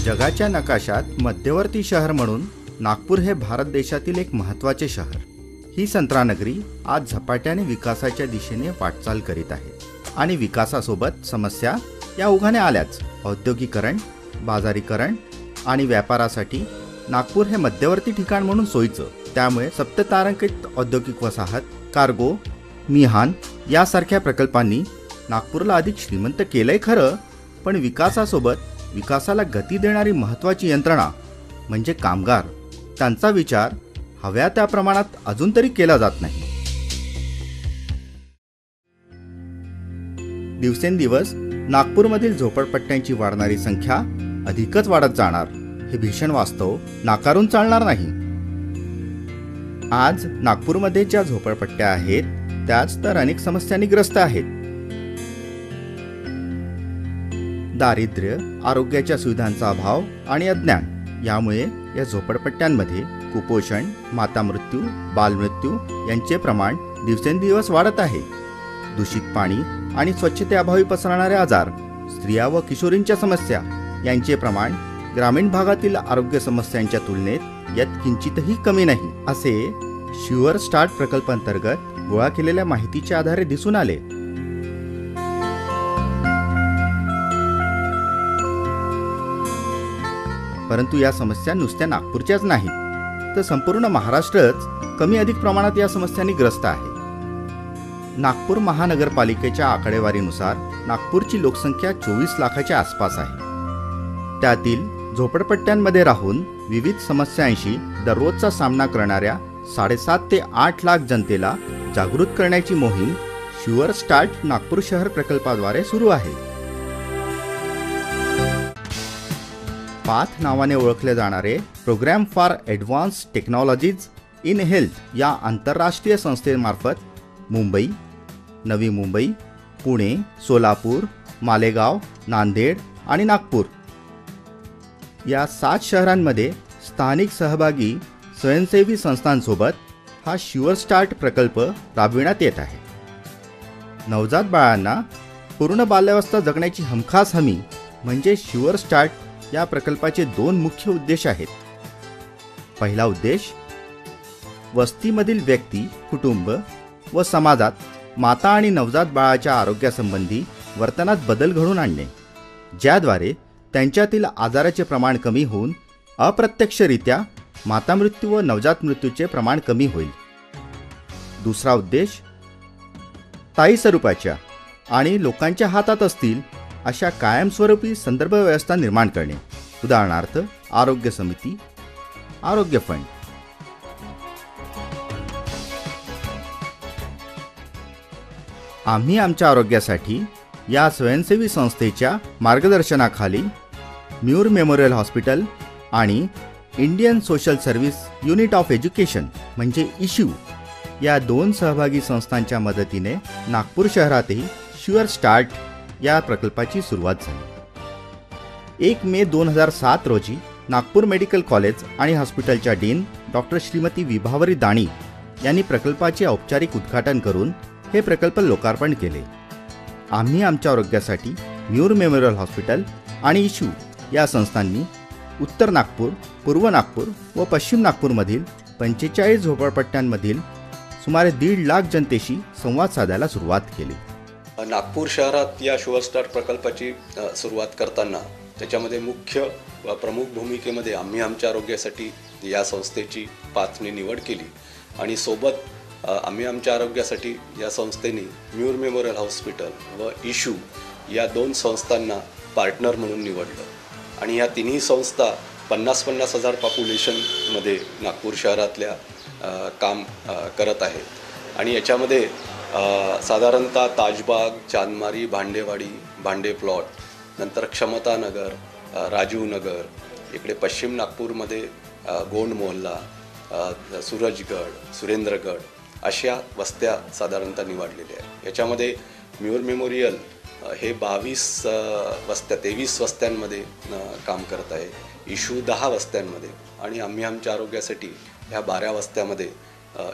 जगाच्या नकाशात मध्यवर्ती शहर म्हणून नागपूर हे भारत देशातील एक महत्त्वाचे शहर. ही संत्रानगरी आज झपाट्याने विकासाच्या दिशेने वाटचाल करीत आहे आणि विकासासोबत समस्या या ओघाने आल्याच. औद्योगिकरण, बाजारीकरण आणि व्यापारासाठी नागपूर हे मध्यवर्ती ठिकाण म्हणून सोयीचं. त्यामुळे सप्ततारांकित औद्योगिक वसाहत, कार्गो, मिहान यासारख्या प्रकल्पांनी नागपूरला अधिक श्रीमंत केलंय खरं, पण विकासासोबत विकासाला गती देणारी महत्त्वाची यंत्रणा म्हणजे कामगार, त्यांचा विचार हव्या त्या प्रमाणात अजून तरी केला जात नाही. दिवसेंदिवस नागपूरमधील झोपडपट्ट्यांची वाढणारी संख्या अधिकच वाढत जाणार हे भीषण वास्तव नाकारून चालणार नाही. आज नागपूरमध्ये ज्या झोपडपट्ट्या आहेत त्याच तर अनेक समस्यांनी ग्रस्त आहेत. दारिद्र्य, आरोग्याच्या सुविधांचा अभाव आणि अज्ञान यामुळे या झोपडपट्ट्यांमध्ये कुपोषण, मातामृत्यू, बालमृत्यू यांचे प्रमाण दिवसेंदिवस वाढत आहे. दूषित पाणी आणि स्वच्छतेअभावी पसरणारे आजार, स्त्रिया व किशोरींच्या समस्या यांचे प्रमाण ग्रामीण भागातील आरोग्य समस्यांच्या तुलनेत यात किंचितही कमी नाही, असे शुअर स्टार्ट प्रकल्पांतर्गत गोळा केलेल्या माहितीच्या आधारे दिसून आले. परंतु या समस्या नुसत्या नागपूरच्याच नाहीत, तर संपूर्ण महाराष्ट्रच कमी अधिक प्रमाणात या समस्यांनी ग्रस्त आहे. नागपूर महानगरपालिकेच्या आकडेवारीनुसार नागपूरची लोकसंख्या 24 लाखाच्या आसपास आहे. त्यातील झोपडपट्ट्यांमध्ये राहून विविध समस्यांशी दररोजचा सामना करणाऱ्या 7.5 ते 8 लाख जनतेला जागृत करण्याची मोहीम शुअर स्टार्ट नागपूर शहर प्रकल्पाद्वारे सुरू आहे. पाथ नावाने ओळखले जाणारे program for advance technologies in health या आंतरराष्ट्रीय संस्थेमार्फत मुंबई, नवी मुंबई, पुणे, सोलापूर, मालेगाव, नांदेड आणि नागपूर या 7 शहरांमध्ये स्थानिक सहभागी स्वयंसेवी संस्थांसोबत हा शुअर स्टार्ट प्रकल्प राबविण्यात येत आहे. नवजात बाळांना पूर्ण बाल्यावस्था जगण्याची हमखास हमी म्हणजे शुअर स्टार्ट या प्रकल्पाचे 2 मुख्य उद्देश आहेत. पहिला उद्देश वस्तीमधील व्यक्ती, कुटुंब व समाजात माता आणि नवजात बाळाच्या आरोग्यासंबंधी वर्तनात बदल घडवून आणणे, ज्याद्वारे त्यांच्यातील आजाराचे प्रमाण कमी होऊन अप्रत्यक्षरित्या मातामृत्यू व नवजात मृत्यूचे प्रमाण कमी होईल. दुसरा उद्देश स्थायी स्वरूपाच्या आणि लोकांच्या हातात असतील अशा कायमस्वरूपी संदर्भ व्यवस्था निर्माण करणे, उदाहरणार्थ आरोग्य समिती, आरोग्य फंड. आम्ही आमच्या आरोग्यासाठी या स्वयंसेवी संस्थेच्या मार्गदर्शनाखाली म्यूर मेमोरियल हॉस्पिटल आणि Indian social service unit of education म्हणजे इश्यू या 2 सहभागी संस्थांच्या मदतीने नागपूर शहरातही शुअर स्टार्ट या प्रकल्पाची सुरुवात झाली. 1 मे 2007 रोजी नागपूर मेडिकल कॉलेज आणि हॉस्पिटलच्या डीन डॉक्टर श्रीमती विभावरी दाणी यांनी प्रकल्पाचे औपचारिक उद्घाटन करून हे प्रकल्प लोकार्पण केले. आम्ही आमच्या आरोग्यासाठी म्यूर मेमोरियल हॉस्पिटल आणि इश्यू या संस्थांनी उत्तर नागपूर, पूर्व नागपूर व पश्चिम नागपूरमधील 45 झोपडपट्ट्यांमधील सुमारे 1.5 लाख जनतेशी संवाद साधायला सुरुवात केली. नागपूर शहरात या शुअर स्टार्ट प्रकल्पाची सुरुवात करताना त्याच्यामध्ये मुख्य व प्रमुख भूमिकेमध्ये आम्ही आमच्या आरोग्यासाठी या संस्थेची पाथने निवड केली आणि सोबत आम्ही आमच्या आरोग्यासाठी या संस्थेने म्यूर मेमोरियल हॉस्पिटल व इश्यू या 2 संस्थांना पार्टनर म्हणून निवडलं आणि या तिन्ही संस्था 50-50 हजार पॉप्युलेशनमध्ये नागपूर शहरातल्या काम करत आहेत आणि याच्यामध्ये साधारणतः ताजबाग, चांदमारी, भांडेवाडी, भांडे प्लॉट, नंतर क्षमतानगर, राजीव नगर, इकडे पश्चिम नागपूरमध्ये गोंड मोहल्ला, सूरजगड, सुरेंद्रगड अशा वस्त्या साधारणतः निवडलेल्या आहेत. याच्यामध्ये म्यूर मेमोरियल हे 22 वस्त्या 23 वस्त्यांमध्ये काम करत आहे, इश्यू 10 वस्त्यांमध्ये आणि आम्ही आमच्या आरोग्यासाठी ह्या 12 वस्त्यामध्ये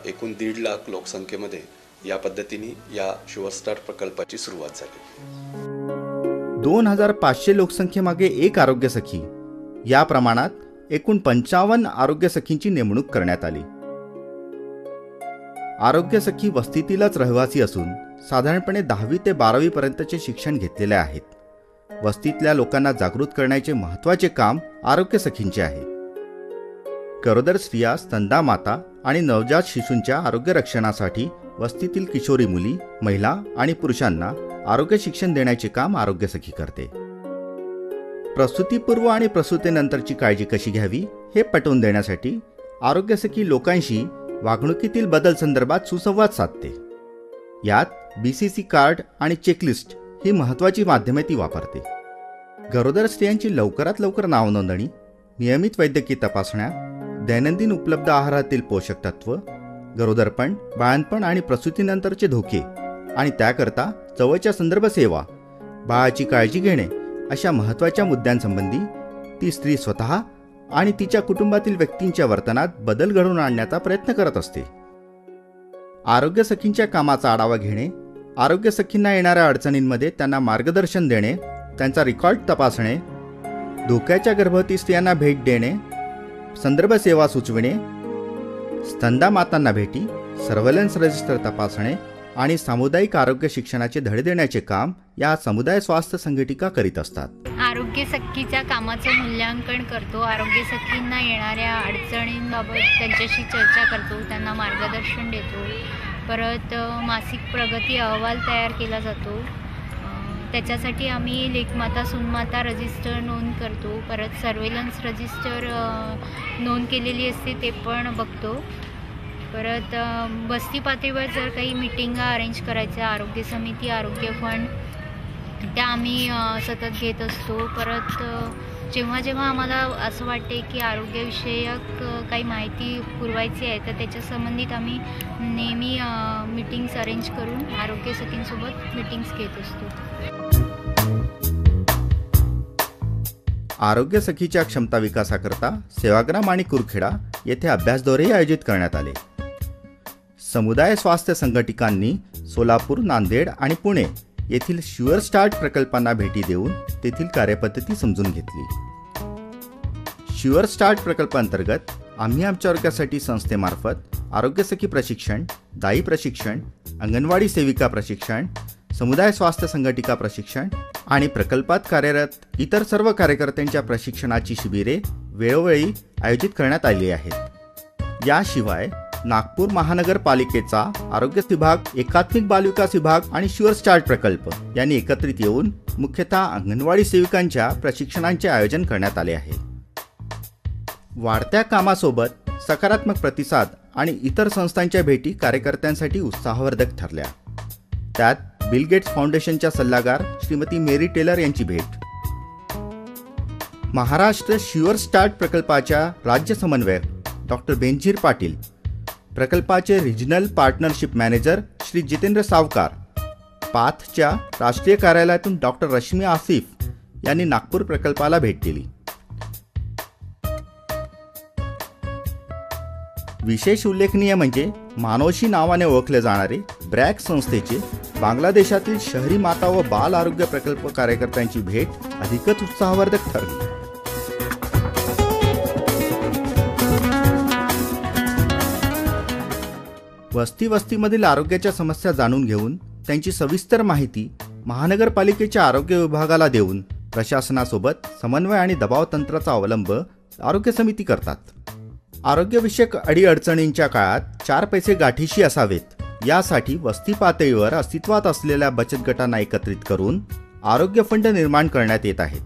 एकूण 1.5 लाख लोकसंख्येमध्ये या पद्धतीने या शुअर स्टार्ट प्रकल्पाची सुरुवात झाली. 2500 लोकसंख्येमागे एक आरोग्य सखी या प्रमाणात एकूण 55 आरोग्य सखींची नेमणूक करण्यात आली. आरोग्य सखी वस्तीतीलच रहिवासी असून साधारणपणे 10वी ते 12वी पर्यंतचे शिक्षण घेतलेले आहेत. वस्तीतल्या लोकांना जागृत करण्याचे महत्त्वाचे काम आरोग्य सखींचे आहे. गरोदर स्त्रिया, स्तनदा माता आणि नवजात शिशूंच्या आरोग्य रक्षणासाठी वस्तीतील किशोरी मुली, महिला आणि पुरुषांना आरोग्य शिक्षण देण्याचे काम आरोग्य सखी करते. प्रसूतीपूर्व आणि प्रसूतीनंतरची काळजी कशी घ्यावी हे पटवून देण्यासाठी आरोग्य सखी लोकांशी वागणुकीतील बदल संदर्भात सुसंवाद साधते. यात BCC कार्ड आणि चेकलिस्ट ही महत्त्वाची माध्यमे ती वापरते. गरोदर स्त्रियांची लवकरात लवकर नाव नोंदणी, नियमित वैद्यकीय तपासण्या, दैनंदिन उपलब्ध आहारातील पोषक तत्व, गरोदरपण, बाळंतपण आणि प्रसूतीनंतरचे धोके आणि त्याकरता जवळच्या संदर्भ सेवा, बाळाची काळजी घेणे अशा महत्त्वाच्या मुद्द्यांसंबंधी ती स्त्री स्वतः आणि तिच्या कुटुंबातील व्यक्तींच्या वर्तनात बदल घडवून आणण्याचा प्रयत्न करत असते. आरोग्य सखींच्या कामाचा आढावा घेणे, आरोग्य सखींना येणाऱ्या अडचणींमध्ये त्यांना मार्गदर्शन देणे, त्यांचा रेकॉर्ड तपासणे, धोक्याच्या गर्भवती स्त्रियांना भेट देणे, संदर्भ सेवा सुचविणे, स्तनदा मातांना भेटी, सर्व्हेलन्स रजिस्टर तपासणे आणि सामुदायिक आरोग्य शिक्षणाचे धडे देण्याचे काम या समुदाय स्वास्थ्य संघटिका करीत असतात. आरोग्य सखीच्या कामाचं मूल्यांकन करतो. आरोग्य सखींना येणाऱ्या अडचणींबाबत त्यांच्याशी चर्चा करतो, त्यांना मार्गदर्शन देतो. परत मासिक प्रगती अहवाल तयार केला जातो. त्याच्यासाठी आम्ही लेखमाता सुनमाता रजिस्टर नोंद करतो. परत सर्व्हेलन्स रजिस्टर नोंद केलेली असते ते पण बघतो. परत वस्ती पातळीवर जर काही मिटिंगा अरेंज करायच्या, आरोग्य समिती, आरोग्य फंड, त्या आम्ही सतत घेत असतो. परत जेव्हा जेव्हा आम्हाला असं वाटते की आरोग्यविषयक काही माहिती पुरवायची आहे तर त्याच्या संबंधित आम्ही नेहमी मीटिंग्स अरेंज करून आरोग्य सखींसोबत मीटिंग्स घेत असतो. आरोग्य सखीच्या क्षमता विकासाकरता सेवाग्राम आणि कुरखेडा येथे अभ्यास दौरेही आयोजित करण्यात आले. समुदाय स्वास्थ्य संघटिकांनी सोलापूर, नांदेड आणि पुणे येथील शुअर स्टार्ट प्रकल्पांना भेटी देऊन तेथील कार्यपद्धती समजून घेतली. शुअर स्टार्ट प्रकल्पांतर्गत आम्ही आमच्या आरोग्यासाठी संस्थेमार्फत आरोग्य सखी प्रशिक्षण, दाई प्रशिक्षण, अंगणवाडी सेविका प्रशिक्षण, समुदाय स्वास्थ्य संघटिका प्रशिक्षण आणि प्रकल्पात कार्यरत इतर सर्व कार्यकर्त्यांच्या प्रशिक्षणाची शिबिरे वेळोवेळी आयोजित करण्यात आली आहेत. याशिवाय नागपूर महानगरपालिकेचा आरोग्य विभाग, एकात्मिक बालविकास विभाग आणि शुअर स्टार्ट प्रकल्प यांनी एकत्रित येऊन मुख्यतः अंगणवाडी सेविकांच्या प्रशिक्षणांचे आयोजन करण्यात आले आहे. वाढत्या कामासोबत सकारात्मक प्रतिसाद आणि इतर संस्थांच्या भेटी कार्यकर्त्यांसाठी उत्साहवर्धक ठरल्या. त्यात बिल गेट्स फाउंडेशनच्या सल्लागार श्रीमती मेरी टेलर यांची भेट, महाराष्ट्र शुअर स्टार्ट प्रकल्पाच्या राज्य समन्वयक डॉक्टर बेनझीर पाटील, प्रकल्पाचे regional partnership manager Shri Jitendra सावकार, पाथच्या राष्ट्रीय कार्यालयातून डॉक्टर रश्मी आसिफ यांनी नागपूर प्रकल्पाला भेट दिली. विशेष उल्लेखनीय म्हणजे मानोशी नावाने ओळखले जाणारे ब्रॅक संस्थेचे बांगलादेशातील शहरी माता व बाल आरोग्य प्रकल्प कार्यकर्त्यांची भेट अधिकच उत्साहवर्धक ठरली. वस्तीमधील आरोग्याच्या समस्या जाणून घेऊन त्यांची सविस्तर माहिती महानगरपालिकेच्या आरोग्य विभागाला देऊन प्रशासनासोबत समन्वय आणि दबाव तंत्राचा अवलंब आरोग्य समिती करतात. आरोग्यविषयक अडीअडचणींच्या काळात 4 पैसे गाठीशी असावेत यासाठी वस्ती पातळीवर अस्तित्वात असलेल्या बचत गटांना एकत्रित करून आरोग्य फंड निर्माण करण्यात येत आहेत.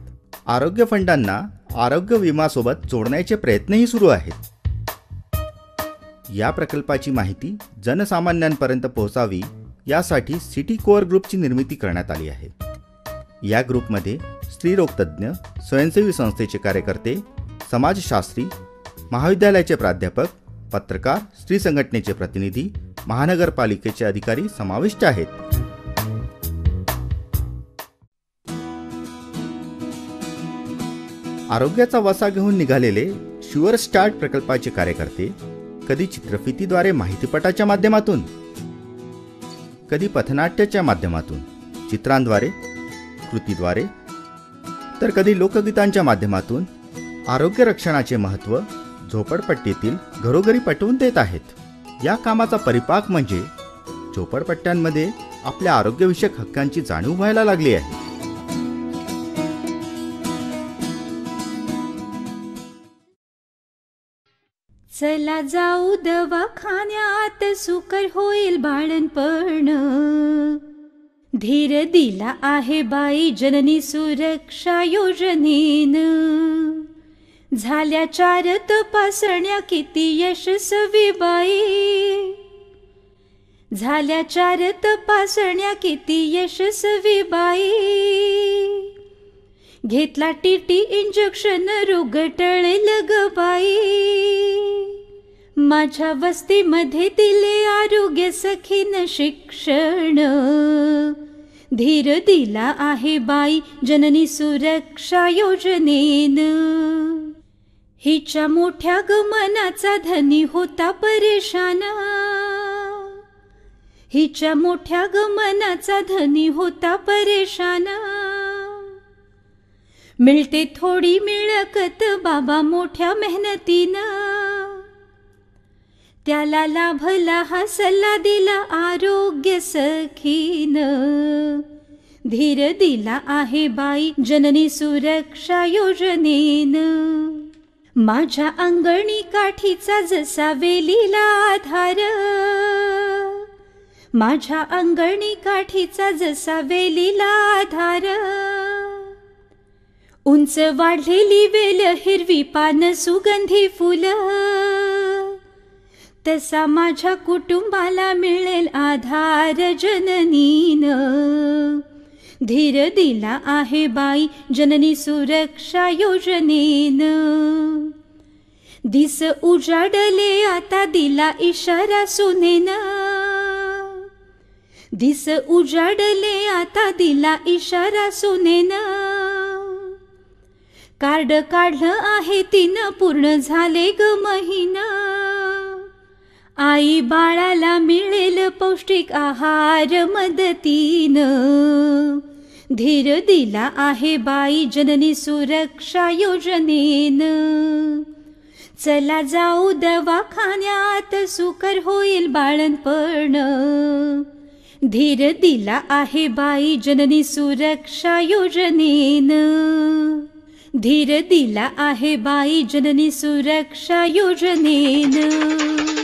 आरोग्य फंडांना आरोग्य विमासोबत जोडण्याचे प्रयत्नही सुरू आहेत. या प्रकल्पाची माहिती जनसामान्यांपर्यंत पोहोचावी यासाठी सिटी कोअर ग्रुपची निर्मिती करण्यात आली आहे. या ग्रुपमध्ये स्त्रीरोगतज्ञ, स्वयंसेवी संस्थेचे कार्यकर्ते, समाजशास्त्री, महाविद्यालयाचे प्राध्यापक, पत्रकार, स्त्री संघटनेचे प्रतिनिधी, महानगरपालिकेचे अधिकारी समाविष्ट आहेत. आरोग्याचा वसा घेऊन निघालेले शुअर स्टार्ट प्रकल्पाचे कार्यकर्ते कधी चित्रफितीद्वारे माहितीपटाच्या माध्यमातून, कधी पथनाट्याच्या माध्यमातून, चित्रांद्वारे, कृतीद्वारे, तर कधी लोकगीतांच्या माध्यमातून आरोग्य रक्षणाचे महत्त्व झोपडपट्टीतील घरोघरी पटवून देत आहेत. या कामाचा परिपाक म्हणजे झोपडपट्ट्यांमध्ये आपल्या आरोग्यविषयक हक्कांची जाणीव व्हायला लागली आहे. चला जाऊ दवाखान्यात, सुकर होईल बाळणपण. धीर दिला आहे बाई जननी सुरक्षा योजनेनं. झाल्या 4 तपासण्या किती यशस्वी बाई. झाल्या 4 तपासण्या किती यशस्वी बाई. घेतला टीटी इंजेक्शन, रोग टळेल ग बाई. माझ्या वस्तीमध्ये दिले आरोग्य सखीन शिक्षण. धीर दिला आहे बाई जननी सुरक्षा योजनेनं. हिच्या मोठ्या गमनाचा धनी होता परेशान. हिच्या मोठ्या गमनाचा धनी होता परेशान. मिळते थोडी मिळकत बाबा मोठ्या मेहनतीनं. त्याला लाभला हा सल्ला दिला आरोग्य सखीनं. धीर दिला आहे बाई जननी सुरक्षा योजनेनं. माझ्या अंगणी काठीचा जसा वेलीला आधार. माझ्या अंगणी काठीचा जसा वेलीला आधार. उंच वाढलेली वेल, हिरवी पान, सुगंधी फुलं. तसा माझ्या कुटुंबाला मिळेल आधार जननीनं. धीर दिला आहे बाई जननी सुरक्षा योजनेनं. दिस उजाडले आता दिला इशारा सुनेनं. दिस उजाडले आता दिला इशारा सुनेनं. कार्ड काढलं आहे तिनं, पूर्ण झाले ग महिना. आई बाळाला मिळेल पौष्टिक आहार मदतीनं. धीर दिला आहे बाई जननी सुरक्षा योजनेनं. चला जाऊ दवाखान्यात, सुकर होईल बाळणपण. धीर दिला आहे बाई जननी सुरक्षा योजनेनं. धीर दिला आहे बाई जननी सुरक्षा योजनेनं.